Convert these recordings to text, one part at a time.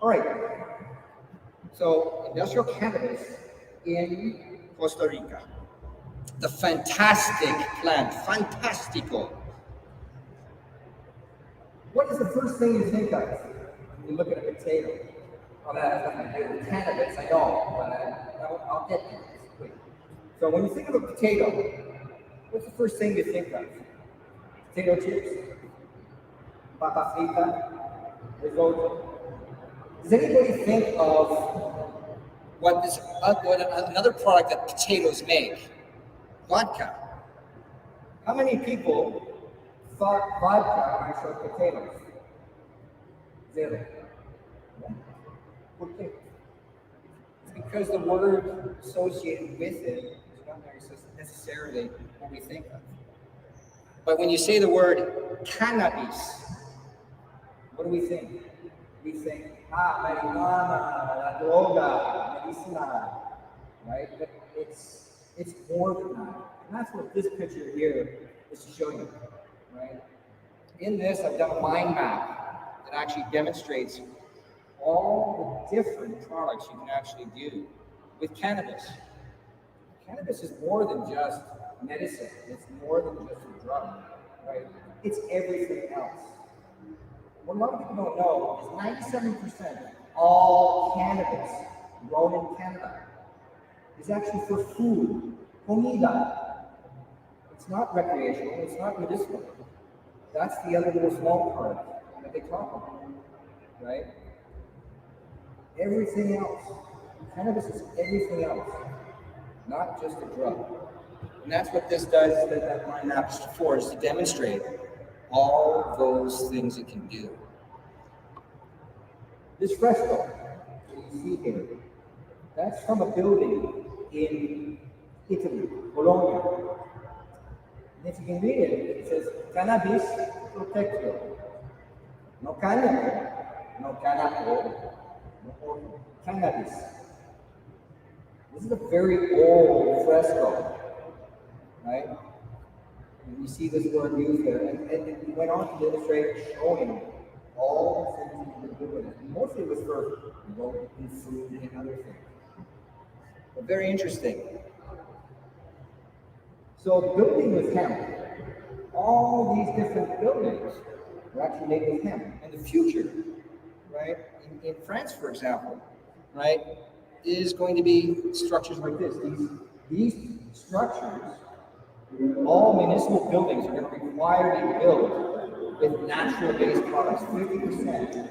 All right, so industrial cannabis in Costa Rica. The fantastic plant, fantastico. What is the first thing you think of when you look at a potato? Well, that has nothing to do with cannabis, I know, but I'll get to this. Wait. So when you think of a potato, what's the first thing you think of? Potato chips, papa frita, risotto. Does anybody think of what another product that potatoes make? Vodka. How many people thought vodka when I showed potatoes? Zero. Okay. It's because the word associated with it is not necessarily what we think of. But when you say the word cannabis, what do we think? We think, marijuana, la droga, medicina, right? But it's more than that. And that's what this picture here is to show you, right? In this, I've done a mind map that actually demonstrates all the different products you can actually do with cannabis. Cannabis is more than just medicine. It's more than just a drug, right? It's everything else. What a lot of people don't know is 97% of all cannabis grown in Canada is actually for food, comida. It's not recreational, it's not medicinal. That's the other little small part that they talk about, right? Everything else. Cannabis is everything else, not just a drug. And that's what this does, that mind map is for, is to demonstrate all those things it can do. This fresco that you see here, that's from a building in Italy, Bologna. And if you can read it, it says, Cannabis protectio. No cannabis, no cannabis, no cannabis. This is a very old fresco, right? And you see this word used there, and it went on to illustrate showing all the things you can do with it. Mostly it was for in food and other things. But very interesting. So building with hemp, all these different buildings are actually made with hemp. And the future, right, in France, for example, right, is going to be structures like this. These structures, all municipal buildings are going to require to be built with natural-based products. 50%.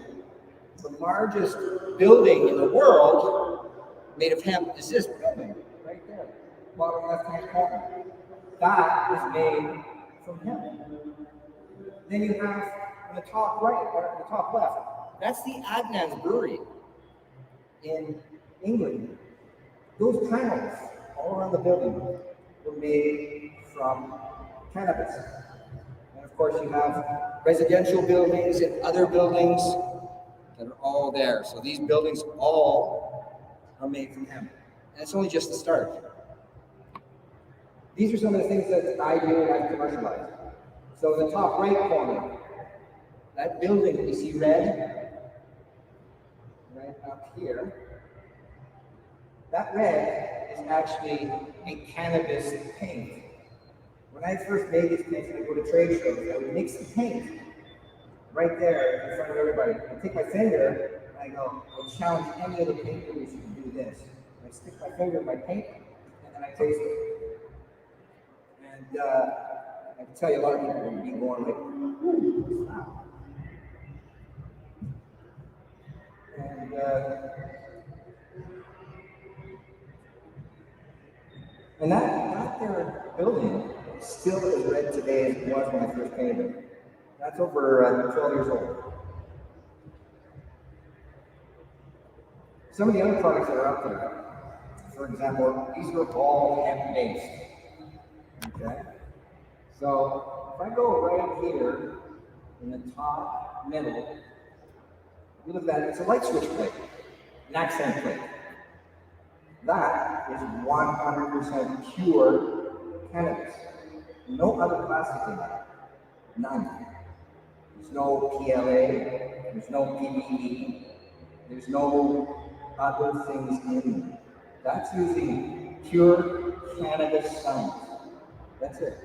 The largest building in the world made of hemp is this building right there, bottom left-hand corner. That is made from hemp. Then you have on the top right, or on the top left, that's the Adnan's Brewery in England. Those panels all around the building were made from cannabis. And of course, you have residential buildings and other buildings that are all there. So these buildings all are made from hemp. And it's only just the start. These are some of the things that I do and I've commercialized. So in the top right corner, that building that you see red, right up here, that red is actually a cannabis paint. When I first made these paints, I would go to trade shows, I would mix the paint right there in front of everybody. I take my finger and I go, I challenge any of the paint producers to do this. I stick my finger in my paint and then I taste it. And I can tell you a lot of people would be going like, ooh, wow. And that their building still as red today as it was when I first painted it. That's over 12 years old. Some of the other products that are out there, for example, these are all hemp-based. Okay? So if I go right here in the top middle, you look at that, it's a light switch plate, an accent plate. That is 100% pure cannabis. No other plastic in that. None. There's no PLA, there's no PBE, There's no other things in them. That's using pure cannabis science. That's it.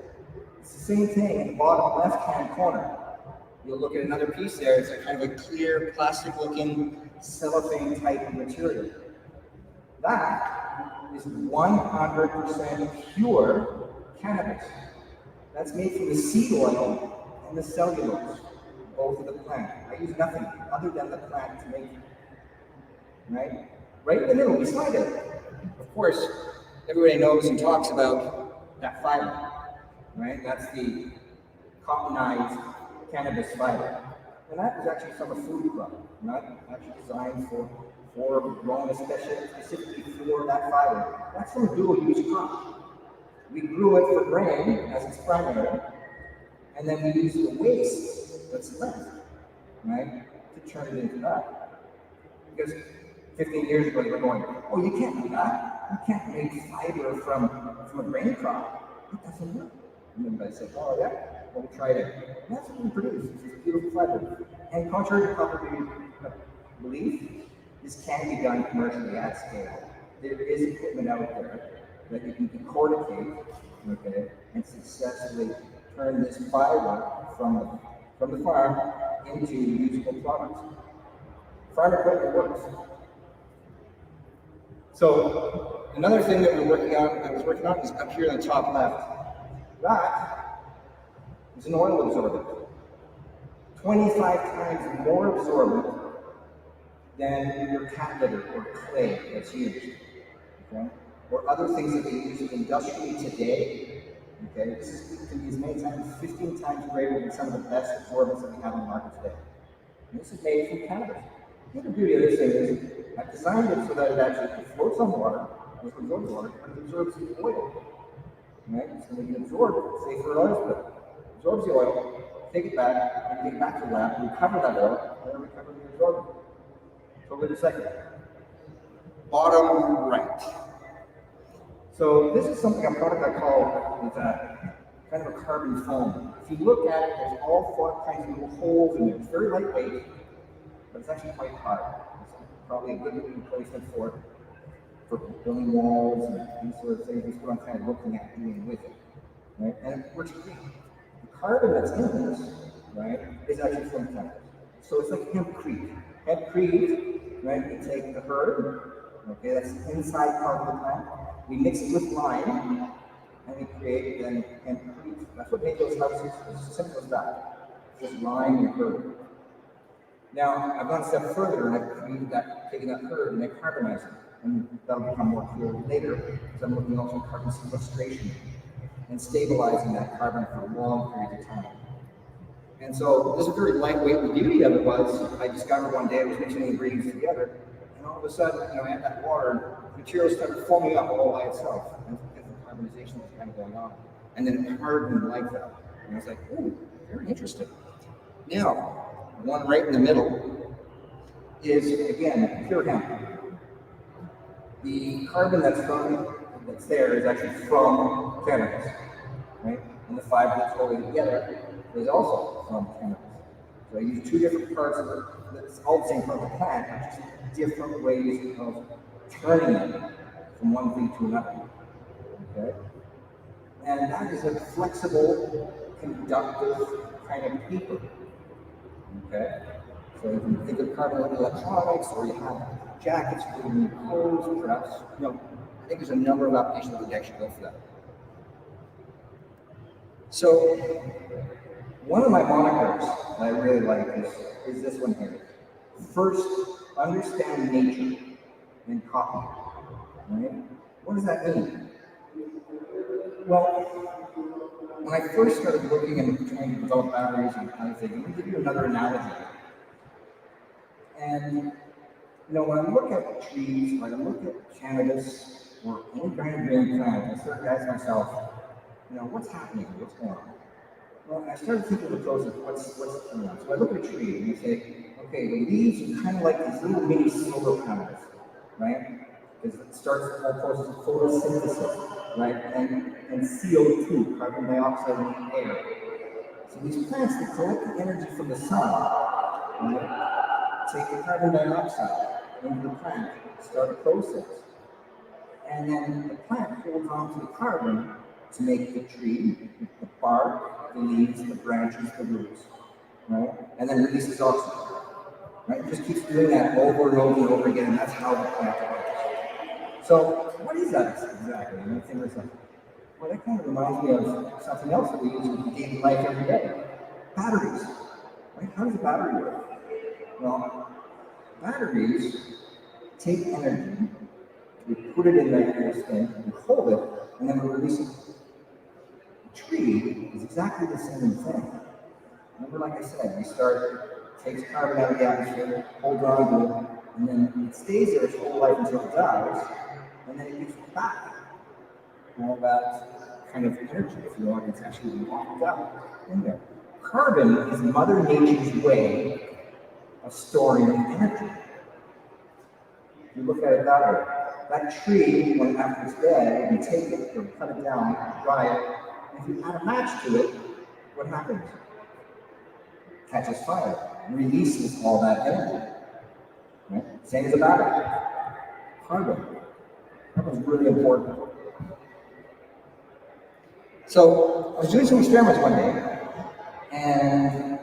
It's the same thing in the bottom left-hand corner. You'll look at another piece there. It's a kind of a clear, plastic-looking cellophane type of material. That is 100% pure cannabis. That's made from the seed oil and the cellulose, both of the plant. I use nothing other than the plant to make it. Right? Right in the middle, beside it. Of course, everybody knows and talks about that fiber. Right? That's the cottonized cannabis fiber. And that is actually from a food crop, not actually designed for grown specifically for that fiber. That's from a dual-use crop. We grew it for grain as its primary, and then we use the waste that's left, right, to turn it into that. Because 15 years ago, you were going, oh, you can't do that. You can't make fiber from a grain crop. It doesn't work. And then I said, oh, yeah, well, we tried it. And that's what we produce. It's this beautiful fiber. And contrary to popular belief, this can be done commercially at scale. There is equipment out there that you can decorticate, okay, and successfully turn this fiber from the farm into usable products. Farm equipment works. So another thing that I was working on is up here in the top left. That is an oil absorbent. 25 times more absorbent than your cat litter or clay that's used, okay? Or other things that they use industrially today, okay? This can be as many times, 15 times greater than some of the best absorbents that we have on the market today. And this is made from cannabis. The other beauty of this thing is I've designed it so that it actually floats on water, it absorbs water, but it absorbs the oil. Right? So we can absorb it, say for oil spill. Absorbs the oil, take it back, and take it back to the lab, recover that oil, and then recover the absorbent. So wait a second. Bottom right. So this is something, a product I call, it's a kind of a carbon foam. If you look at it, there's all four kinds of little holes in it. It's very lightweight, but it's actually quite hard. It's probably a good replacement for building walls and these sort of things. That's what I'm kind of looking at doing with it. Right? And it works great. The carbon that's in this, right, is actually from cannabis. So it's like hempcrete. Hempcrete, right, we take the herb, okay, that's the inside part of the plant. We mix it with lime, and we create then hempcrete. That's what made those houses. It's as simple as that. Just lime and herb. Now, I've gone a step further, and I've created that, taken that herb and I carbonize it. And that'll become more clear later, because I'm looking also at carbon sequestration and stabilizing that carbon for long periods of time. And so this is very lightweight. The beauty of it was, I discovered one day I was mixing the ingredients together, and all of a sudden, I had that water, the material started foaming up all by itself, because the carbonization was kind of going on. And then it hardened like that. And I was like, ooh, very interesting. Now, the one right in the middle is, again, pure hemp. The carbon that's there is actually from cannabis, right? And the fiber that's holding it together is also from cannabis. So I use two different parts of it. It's all the same part of the plant, but just different ways of turning it from one thing to another. Okay? And that is a flexible, conductive kind of paper. Okay? So you can think of carbon like electronics, or you have jackets for your clothes, perhaps. I think there's a number of applications that would actually go for that. So, one of my monikers that I really like is this one here. First, understand nature, then copy it. Right? What does that mean? Well, when I first started looking and trying to develop batteries and kind of thing, I'm going to give you another analogy. And when I look at trees, when I look at cannabis, or any kind of green plant, I start to ask myself, what's happening here? What's going on? Well, I started thinking of the process, what's going on? So I look at a tree and I say, okay, the leaves are kind of like these little mini solar panels, right? Because it starts the whole process of photosynthesis, right? And CO2, carbon dioxide in the air. So these plants, they collect the energy from the sun, right? Take the carbon dioxide, into the plant, start a process. And then the plant holds on to the carbon to make the tree, the bark, the leaves, the branches, the roots, right? And then releases oxygen, right? It just keeps doing that over and over and over again, and that's how the plant works. So what is that exactly? And I think it's like, well, that kind of reminds me of something else that we use in daily life every day. Batteries, right? How does a battery work? Well, batteries take energy, we put it in this thing, we hold it, and then we release it. A tree is exactly the same thing. Remember, like I said, takes carbon out of the atmosphere, holds on to it, and then it stays there its whole life until it dies, and then it gives back all that kind of energy, if you want. It's actually locked up in there. Carbon is Mother Nature's way of storing energy. If you look at it that way, that tree, when after it's dead, you take it or cut it down, dry it, and if you add a match to it, what happens? It catches fire, releases all that energy. Right? Same as a battery. Carbon. Carbon is really important. So I was doing some experiments one day, and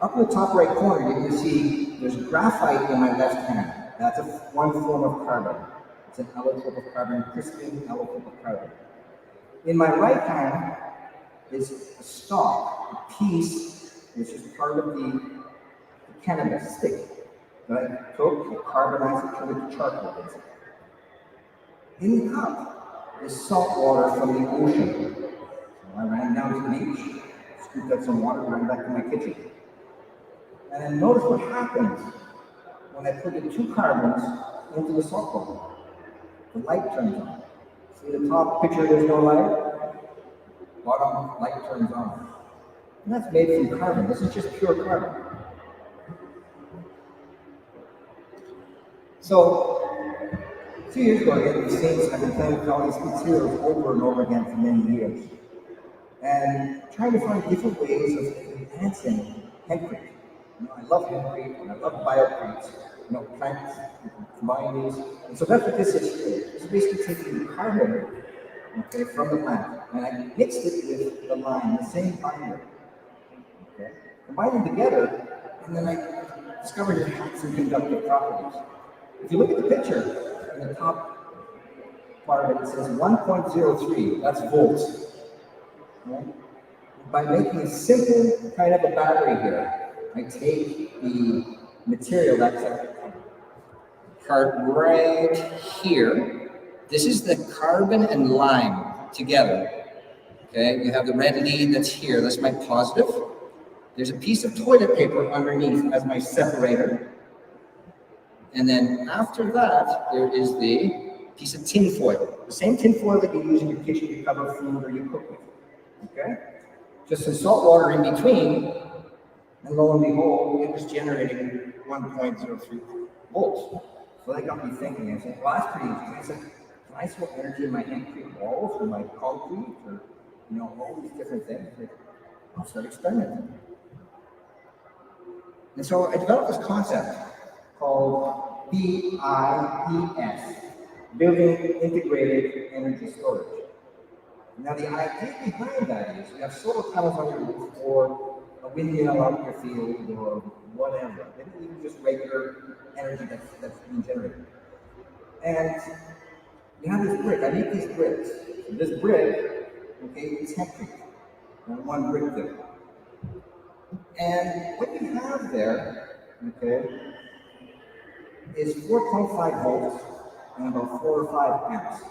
up in the top right corner, you can see there's graphite in my left hand. That's one form of carbon. It's an allotrope of carbon, crystalline allotrope of carbon. In my right hand is a stalk, a piece, which is part of the cannabis stick that I took, I carbonized it, turned it to charcoal, basically. In the cup is salt water from the ocean. So I ran down to the beach, scooped up some water, ran back to my kitchen. And then notice what happens when I put the two carbons into the salt water. The light turns on. See the top picture, there's no light? Bottom, light turns on. And that's made from carbon. This is just pure carbon. So, 2 years ago, I did these things. I've been playing with all these materials over and over again for many years. And trying to find different ways of enhancing hempcrete. I love hempcrete and I love biocrete. Plants, you can combine these. And so that's what this is here. This is basically taking the carbon, from the plant, and I mixed it with the lime, the same binder. Combine them together, and then I discovered it had some conductive properties. If you look at the picture, in the top part of it, it says 1.03, that's volts. Right? By making a simple kind of a battery here, I take the material that's a part right here. This is the carbon and lime together. Okay, you have the red lead that's here, that's my positive. There's a piece of toilet paper underneath as my separator. And then after that, there is the piece of tin foil. The same tin foil that you use in your kitchen to cover food or you cook with. Okay? Just some salt water in between, and lo and behold, it was generating 1.03 volts. So that got me thinking. I said, well, that's pretty interesting. I said, can I store energy in my concrete walls or my concrete or, all these different things? I'll start experimenting. And so I developed this concept called BIES, Building Integrated Energy Storage. Now the idea behind that is you have solar panels on your roof or a windmill out in your field or whatever, maybe even just regular energy that's being generated. And you have this brick. I make these bricks. So this brick, is hempcrete. One brick there. And what you have there, is 4.5 volts and about 4 or 5 amps.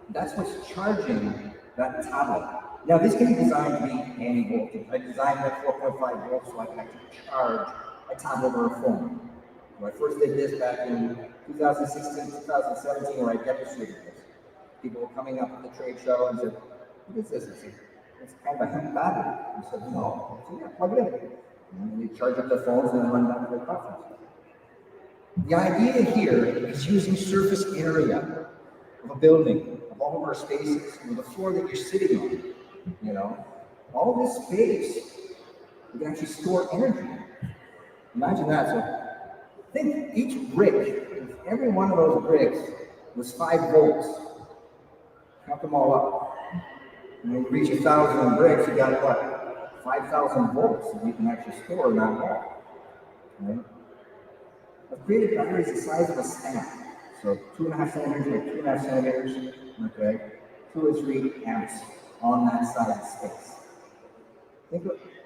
That's what's charging that tablet. Now this can be designed to be any voltage. I designed that 4.5 volts so I can actually charge a tablet or a phone. So I first did this back in 2016, 2017, where I demonstrated this. People were coming up at the trade show and said, what is this? I said, it's kind of a hemp battery. I said, no. I said, yeah, plug it in. And they charge up their phones and then run down to their conference. The idea here is using surface area of a building, of all of our spaces, the floor that you're sitting on, all this space, you can actually store energy. Imagine that. So Think each brick, every one of those bricks was 5 volts. Count them all up. And when you reach 1,000 bricks, you got what? 5,000 volts that you can actually store in that wall. Right? I've created batteries the size of a stamp. So 2.5 centimeters by 2.5 centimeters, okay? 2 or 3 amps on that side of space.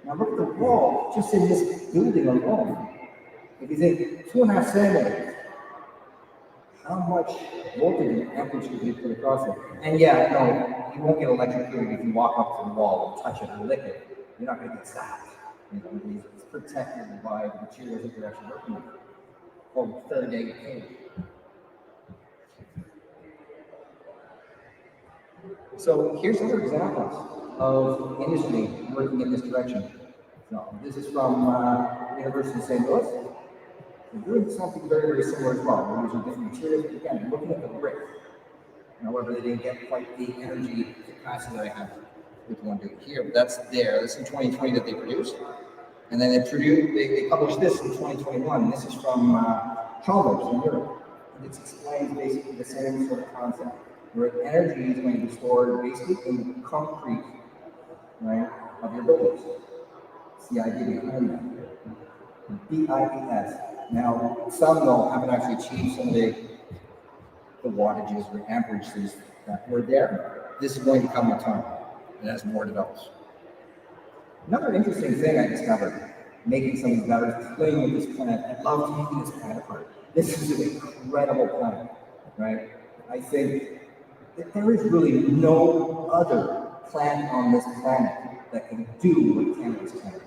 Now look at the wall, just in this building alone. If you think 2.5 centimeters, how much voltage and amperage could you put across it? And yeah, no, you won't get electrocuted if you walk up to the wall and touch it and lick it. You're not going to get zapped. It's protected by the materials that you're actually working with. Called third-day code. So here's other examples of industry working in this direction. So this is from University of St. Louis. We're doing something very, very similar as well. We're using different materials. Again, looking at the brick. However, they didn't get quite the energy capacity that I have with one doing here. But that's there. This is in 2020 that they produced. And then they published this in 2021. This is from Chalmers in Europe. And it explains basically the same sort of concept, where energy is going to be stored basically in the concrete, right, of your buildings. It's the idea behind that. BIES. Now, some though haven't actually achieved some of the wattages or amperages that were there. This is going to come with time, and as more develops. Another interesting thing I discovered making some of these batteries, playing with this plant. I love taking this plant apart. This is an incredible plant, right? I think that there is really no other plant on this planet that can do what cannabis can.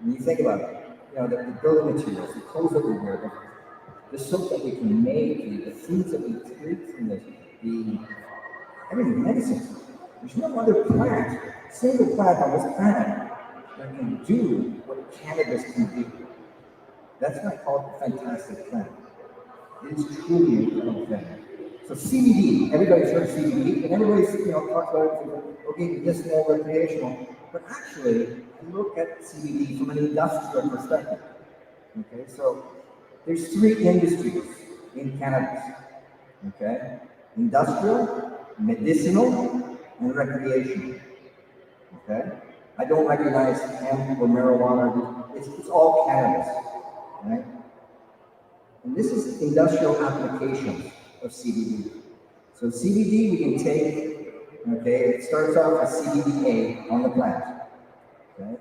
When you think about it, the building materials, the clothes that we wear, the soap that we can make, the foods that we take from this, everything, medicine. There's no other plant, single plant on this planet that can do what cannabis can do. That's why I call it a fantastic plant. It is truly an incredible thing. So CBD, everybody's heard of CBD, and everybody's talks about it, okay, medicinal, recreational, but actually, you look at CBD from an industrial perspective. Okay, so there's 3 industries in cannabis. Okay, industrial, medicinal, and recreational. Okay, I don't recognize hemp or marijuana. It's all cannabis, right? And this is industrial applications of CBD. So CBD we can take, okay, it starts off as CBDA on the plant, okay?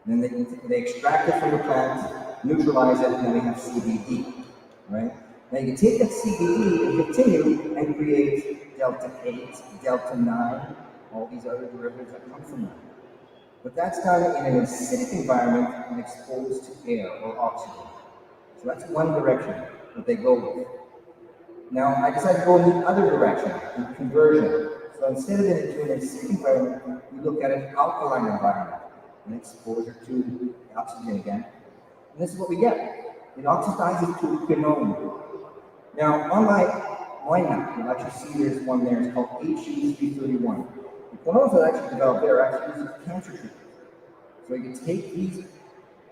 And then they extract it from the plant, neutralize it, and then we have CBD, right? Now you can take that CBD and continue and create Delta 8, Delta 9, all these other derivatives that come from that. But that's done in an acidic environment and exposed to air or oxygen. So that's one direction that they go with. Now, I decided to go in the other direction, in conversion. So instead of doing an acidic environment, we look at an alkaline environment and exposure to oxygen again. And this is what we get. It oxidizes to quinone. Now, on my wine map, you'll actually see there's one there. It's called HU331. The quinones that actually developed there are actually used for cancer treatment. So you can take these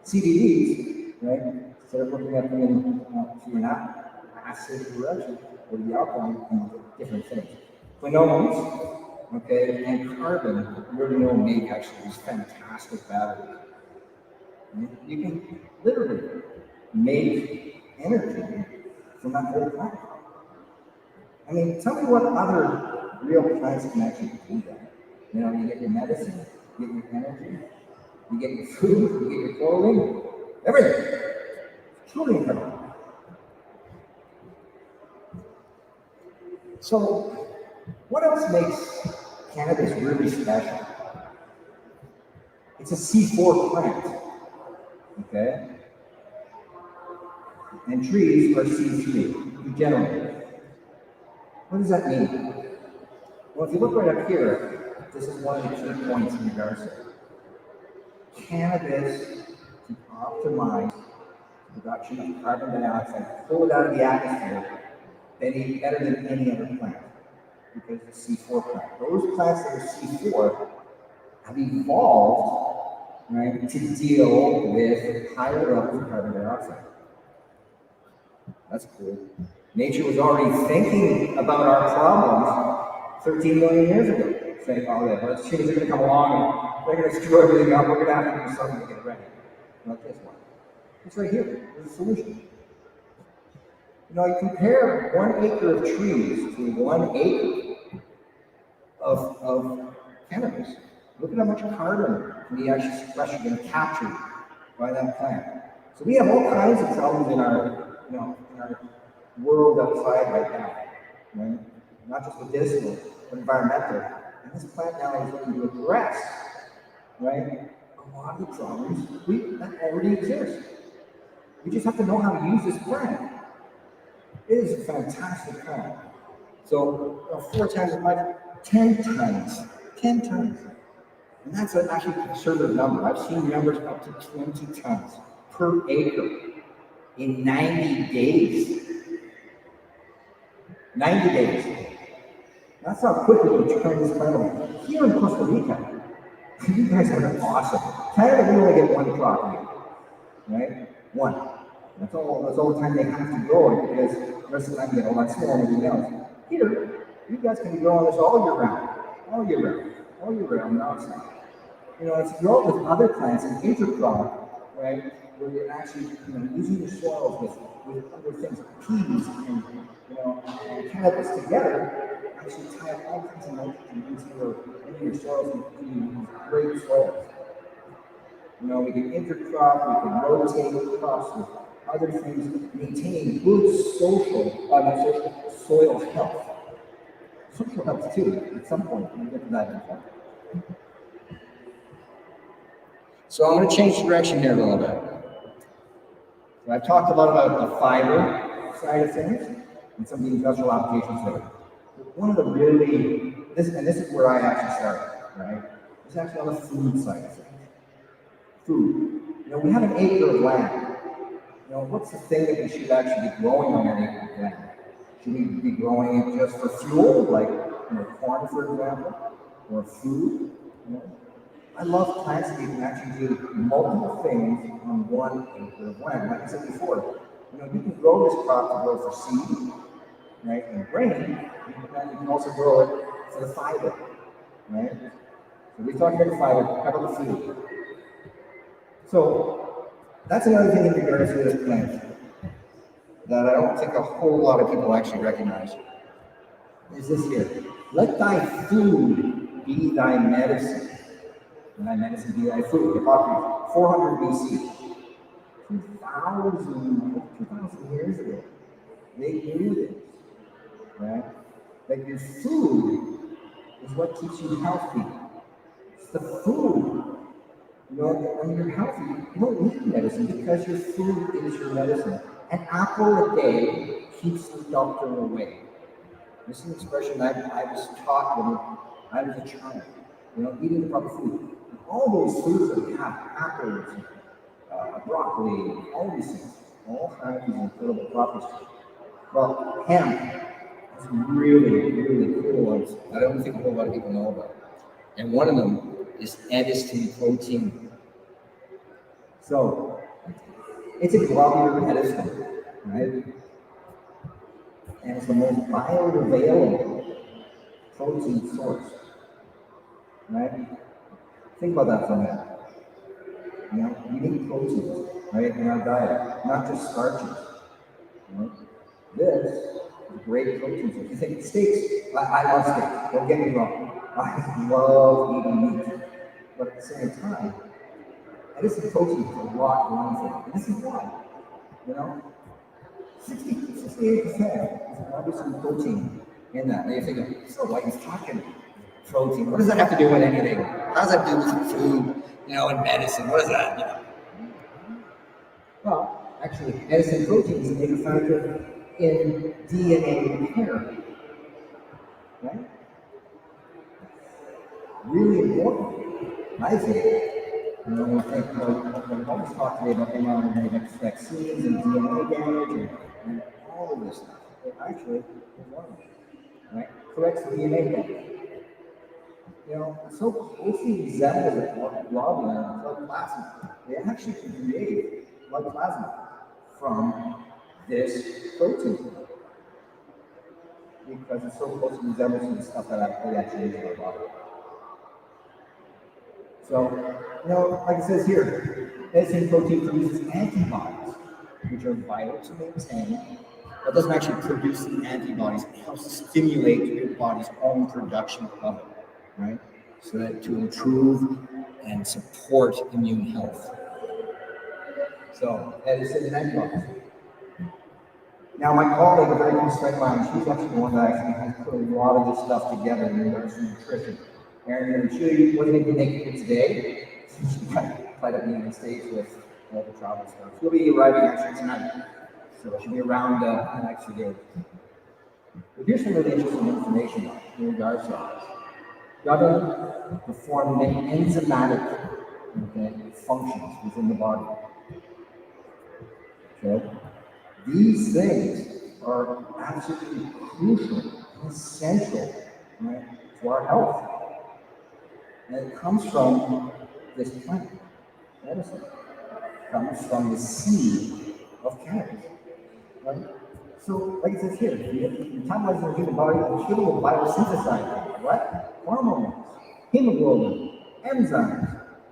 CBDs, right, instead of looking at them to an acid direction or the alkaline, and different things. Quinones, okay, and carbon, we already know make actually these fantastic batteries. You can literally make energy from that whole plant. I mean, tell me what other real plants can actually do that. You get your medicine, you get your energy, you get your food, you get your clothing, everything. It's truly incredible. So, what else makes cannabis really special? It's a C4 plant, okay? And trees are C3, generally. What does that mean? Well, if you look right up here, this is one of the key points in regards to it. Cannabis to optimize the production of carbon dioxide, pull it out of the atmosphere, better than any other plant, because it's a C4 plant. Those plants that are C4 have evolved, right, to deal with higher levels of carbon dioxide. That's cool. Nature was already thinking about our problems 13 million years ago, saying, oh, yeah, those humans are going to come along and they're going to screw everything up. We're going to have to do something to get ready. Not this one. It's right here. There's a solution. You compare 1 acre of trees to 1 acre of cannabis. Look at how much carbon can be actually sequestered and captured by that plant. So we have all kinds of problems in our, in our world outside right now, right? Not just medicinal, but environmental. And this plant now is looking to address, right, a lot of the problems that already exist. We just have to know how to use this plant. It is a fantastic plant. So 4 times as much, 10 tons, 10 tons. And that's actually a conservative number. I've seen numbers up to 20 tons per acre in 90 days. 90 days. That's how quickly we turn this plant on. Here in Costa Rica, you guys are awesome. Canada, we only get 1 crop a year, right? 1. That's all the time they have to grow it because the rest of the time they get a lot snow and everything else. Here, you guys can be growing this all year round. All year round. All year round, nonstop. It's grown with other plants, an intercrop, right? Where you're actually, using the soils with other things, peas and cannabis together, actually tie up all kinds of nitrogen into your soils and use great soils. We can intercrop, we can rotate crops with other things, maintain good soil health. Social health too, at some point, we'll get to that in a point. So I'm going to change direction here a little bit. So I've talked a lot about the fiber side of things and some of the industrial applications there. But one of the this is where I actually started, right? It's actually on the food side of things. Food. We have an acre of land. What's the thing that we should actually be growing on that acre of land? Should we be growing it just for fuel, like corn, for example, or food? I love plants that you can actually do multiple things on 1 acre of land. Like I said before, you can grow this crop to grow for seed, right, and grain, and you can also grow it for the fiber, right? So we talked about the fiber, how about the food? So that's another thing in regards to this plant that I don't think a whole lot of people actually recognize. Is this here? Let thy food be thy medicine. And thy medicine be thy food. About 400 BC. 2,000 years ago. They knew this. Right? That your food is what keeps you healthy. It's the food. When you're healthy, you don't need medicine because your food is your medicine. An apple a day keeps the doctor away. This is an expression I was taught when I was a child. Eating the proper food. And all those foods that we have, apples, broccoli, all these things, all have these incredible properties. Well, hemp is really, really cool ones I don't think a whole lot of people know about. And one of them is edison protein. So, it's a globular medicine, right? And it's the most bioavailable protein source, right? Think about that for a minute. We need proteins, right, in our diet, not just starches. This is a great protein source. You think steaks? I love steak. Don't get me wrong. I love eating meat, but at the same time, edison protein is a lot wrong for it. And this is why, 68% is obviously protein in that. And you're thinking, so what he's talking protein? What does that have to do with anything? How does that do with food, and medicine? What is that, Well, actually, edison protein is a major factor in DNA repair, right? Really important, I think. We've always talked today about mRNA vaccines and DNA damage and all of this stuff. It actually is one of them, right? Corrects the DNA damage. So closely resembles a globulin and blood plasma. They actually can create blood plasma from this protein because it's so closely resembles the stuff that we actually use in our body. So, like it says here, editing protein produces antibodies, which are vital to maintain. But doesn't actually produce the antibodies. It helps stimulate your body's own production of it, right? So that to improve and support immune health. So, editing antibodies. Now, my colleague, a very close friend of mine, she's actually the one that actually has put a lot of this stuff together in regards to nutrition. And she wasn't able to make it here today. She kind of tied up in the States with all the travel stuff. She'll be arriving actually tonight. So she'll be around the next few days. But here's some really interesting information in regards to this. Gut perform many enzymatic functions within the body. Okay? These things are absolutely crucial, essential, right, to our health. And it comes from this plant, medicine. It comes from the seed of cannabis, right? So, like it says here, the metabolites in the human body, the human will biosynthesize what? Hormones, hemoglobin, enzymes,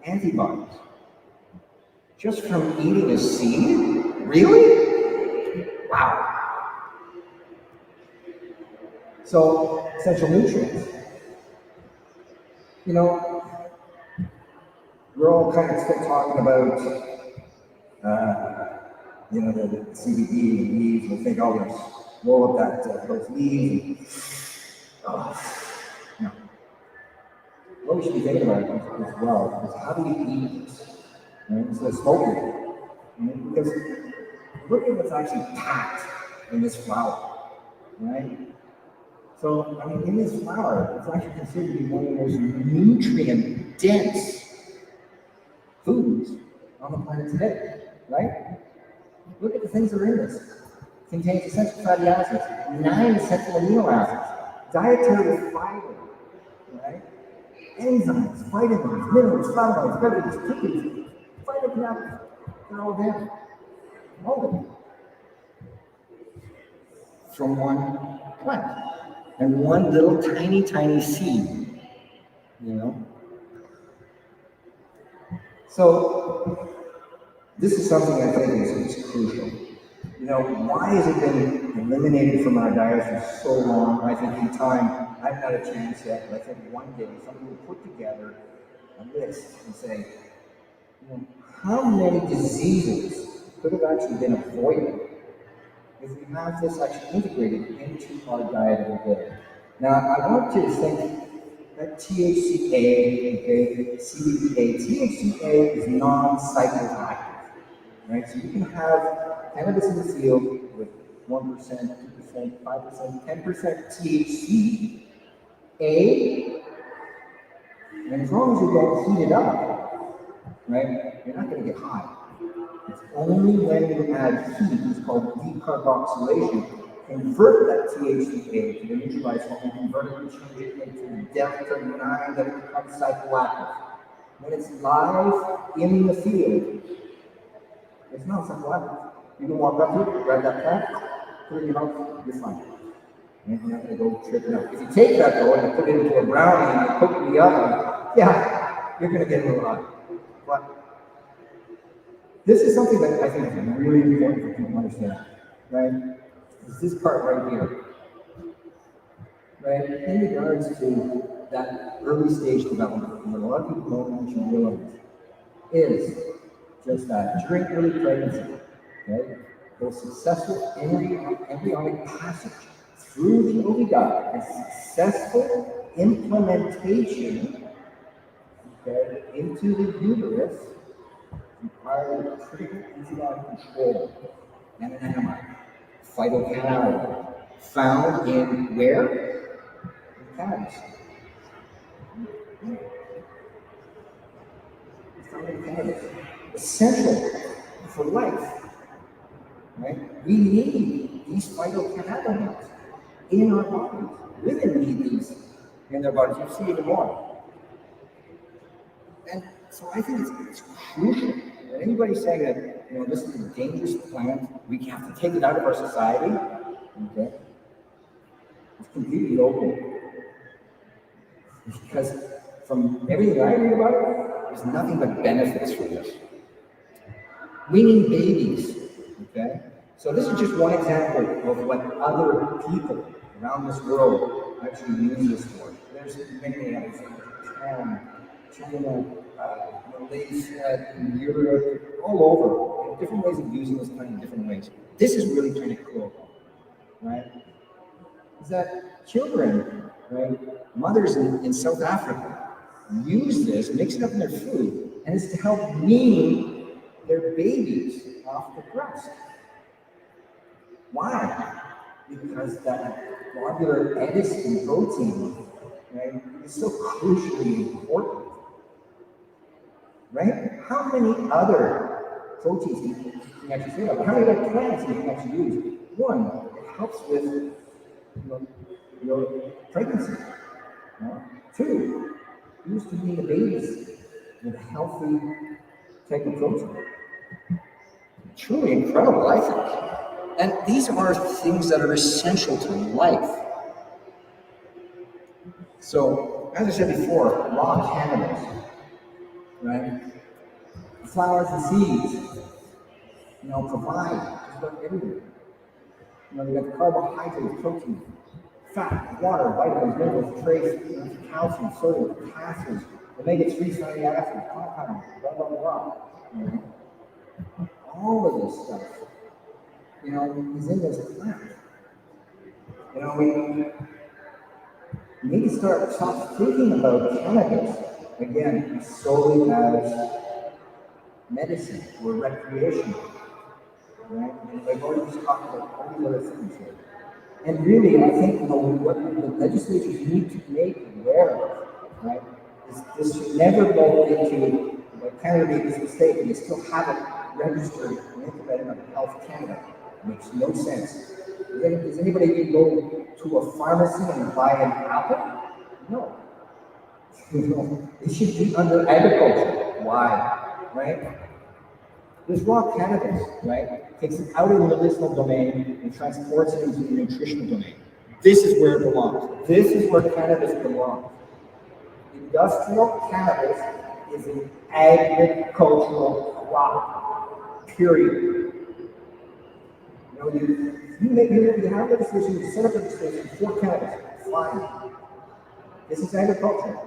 antibodies. Just from eating a seed? Really? Wow. So, essential nutrients. We're all kind of still talking about, the CBD and leaves. We think, oh, let's roll up those leaves. No. What we should be thinking about as well is how do you eat this? Right? Instead of smoking it. Right? Because look at what's actually packed in this flower, right? So, in this flower, it's actually considered to be one of the most nutrient-dense foods on the planet today, right? Look at the things that are in this. It contains essential fatty acids, 9 essential amino acids, dietary fiber, right? Enzymes, vitamins, minerals, flavonoids, beverages, proteins, phytocannabinoids, they're all there. All of them. From one plant. And one little tiny seed, So, this is something I think is crucial. Why has it been eliminated from our diets for so long? I think in time, I haven't had a chance yet, but I think one day somebody will put together a list and say, how many diseases could have actually been avoided if we have this actually integrated into our diet every day. Now, I want you to think that THCA, CBDA, THCA is non-psychoactive, right? So you can have cannabis in the field with 1%, 2%, 5%, 10% THC, and as long as you don't heat it up, right, you're not going to get high. It's only when you add heat, it's called decarboxylation, convert that THCA to the neutralized form and convert it and change it into delta-9 that it becomes psychoactive. When it's live in the field, it's not psychoactive. You can walk up to it, grab that plant, put it in your mouth, you're fine. You're not going to go tripping out. If you take that though and you put it into a brownie and you cook it in the oven, yeah, you're going to get a little hot. But this is something that I think is really important for people to understand, right? It's this part right here, right? In regards to that early stage development, what a lot of people don't actually realize is just that during early pregnancy, okay, those successful embryonic passage through the oviduct and successful implementation, okay, into the uterus require critical enzymatic control and an enzyme, phytocannabinoid, found in where? In cannabis. Found in cannabis. Essential for life. Right? We need these phytocannabinoids in our bodies. Women need these in their bodies. You see even more. And so I think it's crucial. And anybody saying that this is a dangerous plant. We have to take it out of our society. Okay? It's completely local. Because from everything I read about it, there's nothing but benefits from this. We need babies. Okay? So this is just one example of what other people around this world actually use this for. There's many others. Japan, China, Malaysia, Europe, all over. Different ways of using this plant in different ways. This is really kind of cool, right? Is that children, right? Mothers in South Africa use this, mix it up in their food, and it's to help wean their babies off the breast. Why? Because that globular edison protein, right, is so crucially important. Right? How many other proteins can you actually say about? How many other plants you can actually use? One, it helps with your pregnancy. Two, used to be the babies with a healthy type of protein. Truly incredible, I think. And these are things that are essential to life. So, as I said before, raw cannabis, right? Flowers and seeds, provide just about everything. They got the carbohydrates, protein, fat, water, vitamins, minerals, trace, calcium, sodium, potassium, omega-3 fatty acids, compounds, blah, blah, blah. All of this stuff, is in this plant. We need to stop thinking about cannabis, again, solely as medicine or recreation. Right? And I've already just talked about all these other things here. And really, I think what the legislatures need to make aware of, right, is this should never go into, Canada made this mistake, and they still haven't registered and implemented under Health Canada. It makes no sense. Does anybody go to a pharmacy and buy an apple? No. It should be under agriculture. Why? Right? This raw cannabis, right, takes it out of the medicinal domain and transports it into the nutritional domain. This is where it belongs. This is where cannabis belongs. Industrial cannabis is an agricultural crop. Period. You have legislation, you set up legislation for cannabis. Fine. This is agriculture.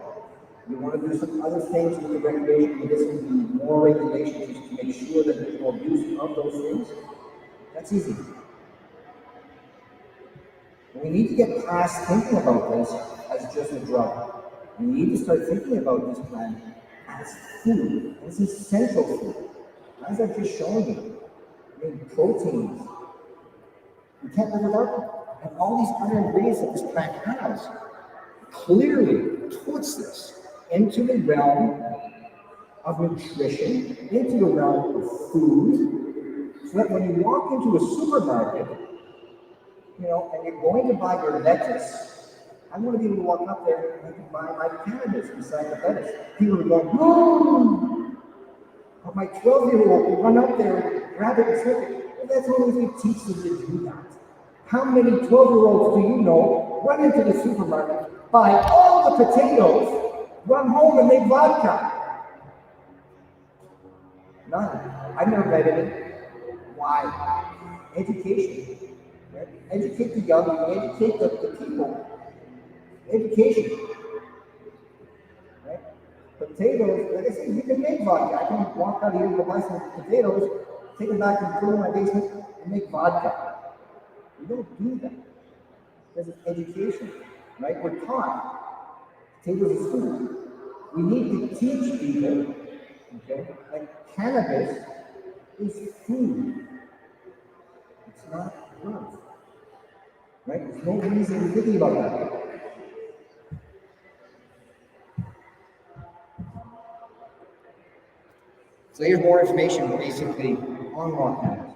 You want to do some other things with the recreation, medicinal, more regulations to make sure that there's no abuse of those things. That's easy. But we need to get past thinking about this as just a drug. We need to start thinking about this plant as food, as essential food. As I've just shown you, proteins. We can't live without them. And all these other ingredients that this plant has clearly puts this into the realm of nutrition, into the realm of food, so that when you walk into a supermarket, and you're going to buy your lettuce, I want to be able to walk up there and I can buy my cannabis beside the lettuce. People are going, "Oh!" But my 12-year-old will run up there and grab it and smoke it. Well, that's only if you teach them to do that. How many 12-year-olds do you know run into the supermarket, buy all the potatoes, run home and make vodka? None. I've never read it. Why? Education. Right? Educate the young, educate the people. Education. Right? Potatoes, like I said, you can make vodka. I can walk out here and go buy some potatoes, take them back and put them in my basement and make vodka. We don't do that. Because it's education. Right? We're taught potatoes is food. We need to teach people, that cannabis is food. It's not drugs. Right? There's no reason to be thinking about that. So here's more information basically on raw cannabis.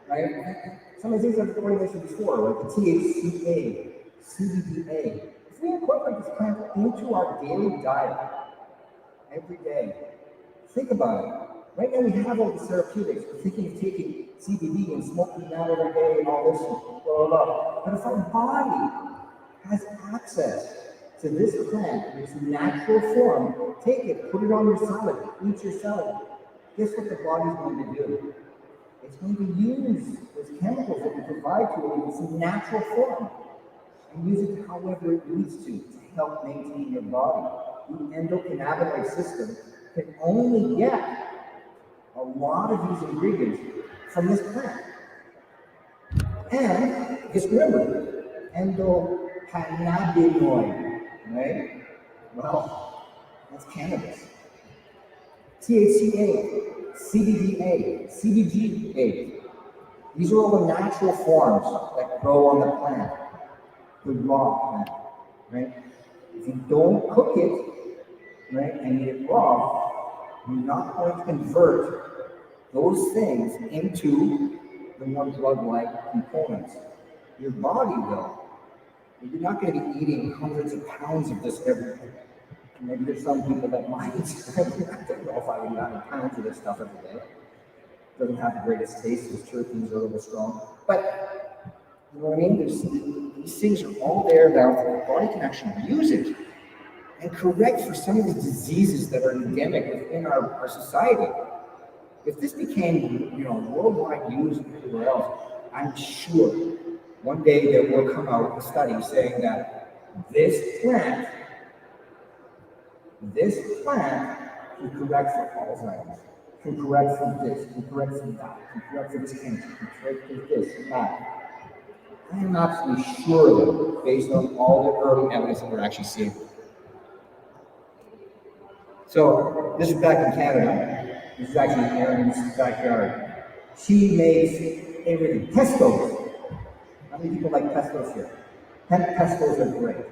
Right? Some of the things I've already mentioned before, like the THCA, CBDA. If we incorporate this plant into our daily diet every day, think about it. Right now we have all the therapeutics. We're thinking of taking CBD and smoking that every day and all this, and blah, blah, blah. But if our body has access to this plant in its natural form, take it, put it on your salad, eat your salad. Guess what the body's going to do? It's going to use those chemicals that we provide to it in its natural form and use it however it needs to help maintain your body. The endocannabinoid system can only get a lot of these ingredients from this plant. And just remember, endocannabinoid, right? Well, that's cannabis. THCA, CBDA, CBGA. These are all the natural forms that grow on the plant, the raw plant, right? If you don't cook it, right, and eat it raw, you're not going to convert those things into the more drug-like components. Your body will. You're not going to be eating hundreds of pounds of this every day. Maybe there's some people that might. I don't know if I would eat 100 pounds of this stuff every day. It doesn't have the greatest taste. Those terpenes are a little strong. But, you know what I mean? These things are all there now that the body can actually use it and correct for some of the diseases that are endemic within our society. If this became, worldwide use everywhere else, I'm sure one day there will come out a study saying that this plant can correct for Alzheimer's, can correct for this, can correct for that, can correct for this cancer, can correct for this and that. I am absolutely sure of it based on all the early evidence that we're actually seeing. So this is back in Canada. This is actually Erin's backyard. She makes everything. Pestos. How many people like pestos here? Pestos are great.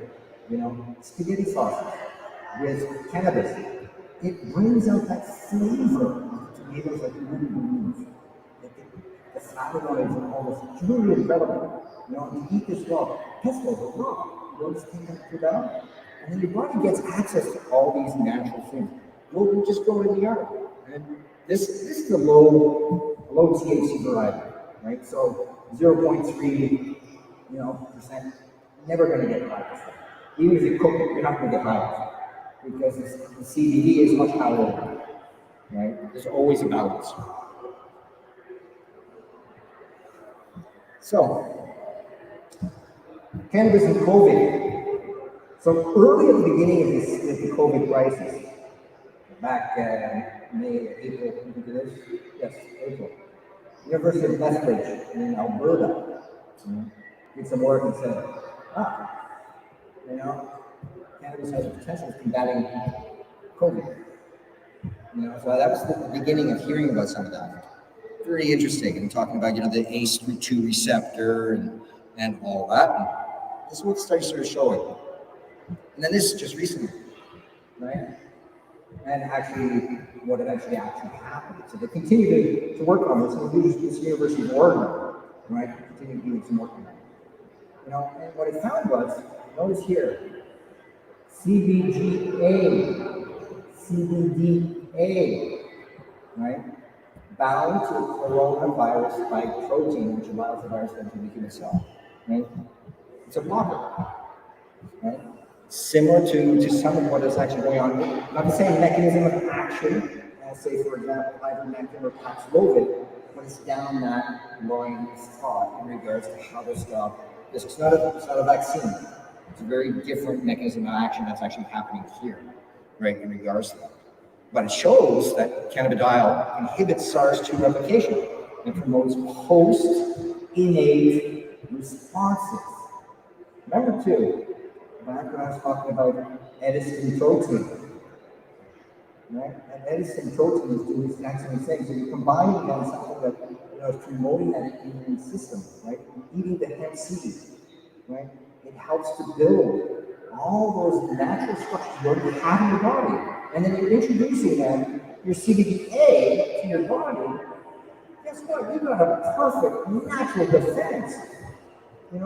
Spaghetti sauces with cannabis. It brings out that flavor of the tomatoes that you wouldn't believe. The flavonoids and all this. It's really incredible. And you eat this raw. Pestos are raw. You just take that food out. And then your body gets access to all these natural things. We'll just go in the yard. And this is the low THC variety, right? So 0.3, percent. Never going to get high with it. Even if you cook it, you're not going to get high with it because the CBD is much higher, right? There's always a balance. So, cannabis and COVID. So early at the beginning of the COVID crisis, back April, yes, April, University of Lethbridge in Alberta, did some work and said, cannabis has the potential of combating COVID. So that was the beginning of hearing about some of that. Very interesting, and talking about the ACE2 receptor and all that. And this is what the study started showing. And then this just recently, right? And actually, what eventually happened. So they continue to work on this, and this University of Oregon, right? Continue doing some work on that. And what I found was, notice here, CBGA, CBDA, right? Bound to coronavirus spike protein, which allows the virus to enter the human cell, right? It's a blocker, right? Similar to some of what is actually going on, not the same mechanism of action as, say, for example, ivermectin or Paxlovid, but it's down that line of thought in regards to how to stop this. It's not a vaccine. It's a very different mechanism of action that's actually happening here, right, in regards to that. But it shows that cannabidiol inhibits SARS-2 replication and promotes post-innate responses. Remember, too, back when I was talking about Edison protein, right? And Edison protein is doing the exact same thing. So you're combining them something that is promoting that immune system, right? Eating the hemp seed, right? It helps to build all those natural structures you already have in your body. And then you're introducing them, your CBDA, to your body. Guess what? You've got a perfect natural defense, to a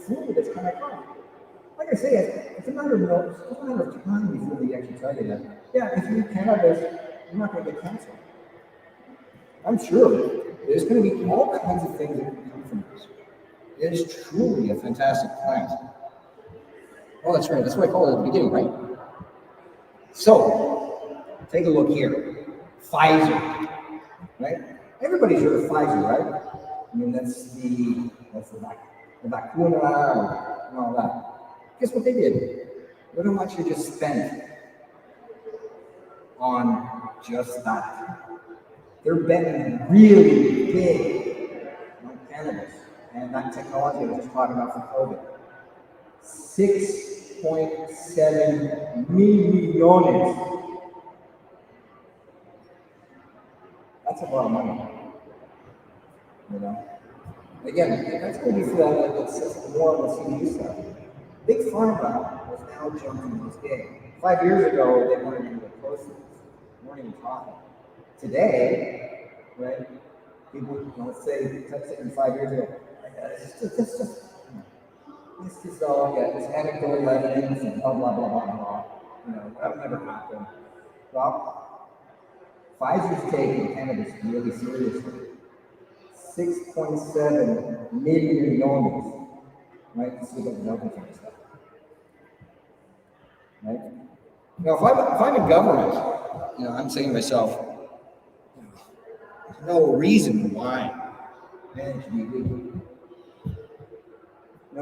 flu that's coming on. Like I say, it's a matter of time before they actually tell you that. Yeah, if you eat cannabis, you're not going to get cancer. I'm sure there's going to be all kinds of things that can come from this. It is truly a fantastic plant. Oh, that's right. That's what I called it at the beginning, right? So, take a look here. Pfizer, right? Everybody's heard of Pfizer, right? I mean, that's the vacuna and all that. Guess what they did? Look how much they just spent on just that. They're betting really big on cannabis and that technology I was just talking about for COVID. 6.7 millones. That's a lot of money, you know. Again, that's going to be for that. It's more of the CBD stuff. Big pharma was now jumping in this game. 5 years ago, they weren't even close to this. They weren't even talking. Today, right? People, let's say 5 years ago, this is all, yeah, this anecdotal evidence and blah, blah, blah, blah, blah. That would never happen. Well, Pfizer's taking cannabis really seriously. 6.7 million dollars, right? This is what the government thinks stuff, right? Now, if I'm in government, I'm saying to myself, there's no reason why man should be good. I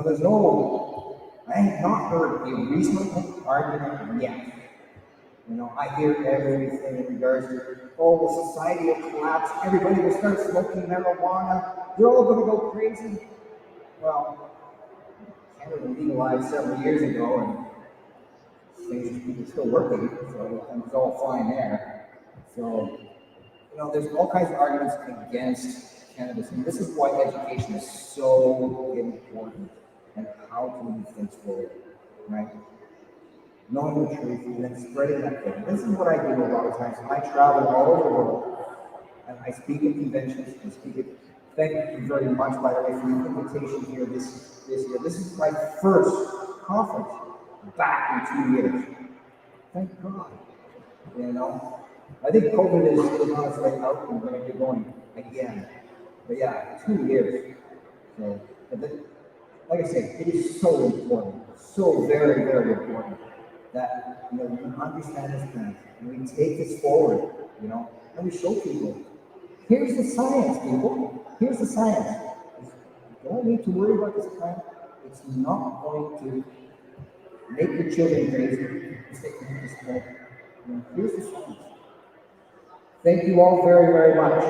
have not heard a reasonable argument yet. I hear everything in regards to, well, society will collapse, everybody will start smoking marijuana, they're all going to go crazy. Well, Canada legalized several years ago, and things are still working, so it's all fine there. So, there's all kinds of arguments against cannabis, and this is why education is so important, and how to move things forward, right? Knowing the truth and then spreading that thing. This is what I do a lot of times. I travel all over the world and I speak at conventions and speak at. Thank you very much, by the way, for the invitation here this year. This is my first conference back in 2 years. Thank God. I think COVID is on its way out and we're going to get going again. But yeah, 2 years. So, like I say, it is so important, so very, very important that we understand this thing and we take this forward, and we show people. Here's the science, people. Here's the science. You don't need to worry about this plant. It's not going to make your children crazy. It's taking this plant. Here's the science. Thank you all very, very much.